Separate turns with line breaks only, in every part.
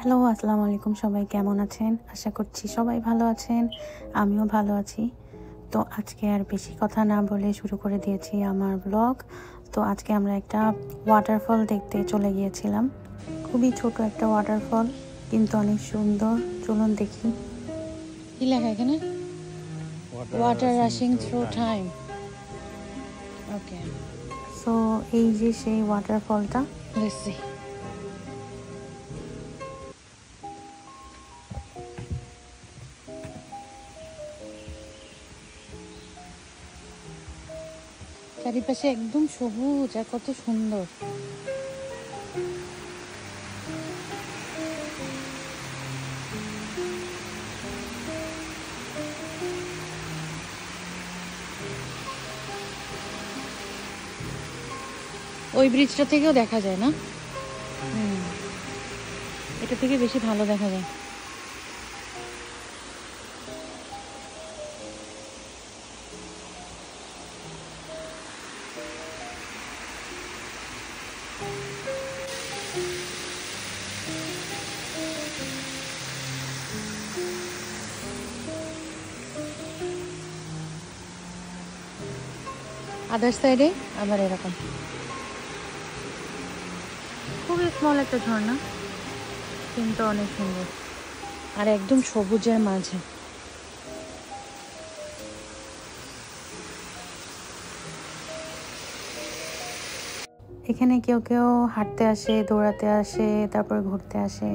Hello, আসসালামু আলাইকুম। সবাই কেমন আছেন? আশা করছি সবাই ভালো আছেন। আমিও ভালো আছি। তো আজকে আর বেশি কথা না বলে শুরু করে দিয়েছি আমার ব্লগ। তো আজকে আমরা একটা ওয়াটারফল দেখতে চলে গিয়েছিলাম। খুবই ছোট একটা ওয়াটারফল, কিন্তু অনেক সুন্দর। চলুন দেখি।
কি লেখা এখানে? Water rushing through time. Okay,
so এই যে সেই ওয়াটারফলটা।
Let's see. চারিপাশে একদম সবুজ আর কত সুন্দর। ওই ব্রিজটা থেকেও দেখা যায় না? এটা থেকে বেশি ভালো দেখা যায়। আদার সাইডে আবার এরকম
খুবই স্মল একটা ঝর্ণা, কিন্তু অনেক সুন্দর।
আর একদম সবুজের মাঝে।
এখানে কেউ কেউ হাঁটতে আসে, দৌড়াতে আসে, তারপর ঘুরতে আসে।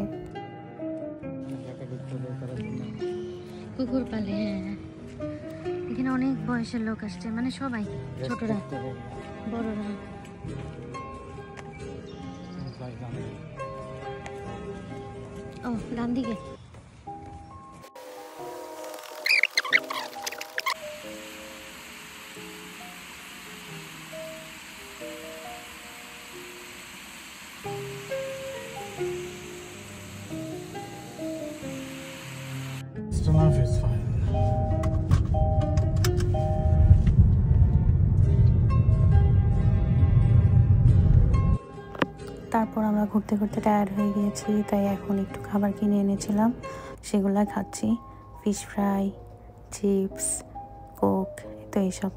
কুকুর পালে, হ্যাঁ। এখানে অনেক বয়সের লোক আসছে, মানে সবাই, ছোটরা বড়রা। ও, ডান দিকে।
Enough is fine.
তারপর আমরা ঘুরতে ঘুরতে টায়ার্ড হয়ে গিয়েছি, তাই এখন একটু খাবার কিনে এনেছিলাম, সেগুলো খাচ্ছি। ফিশ ফ্রাই, চিপস, কোক, তো এইসব।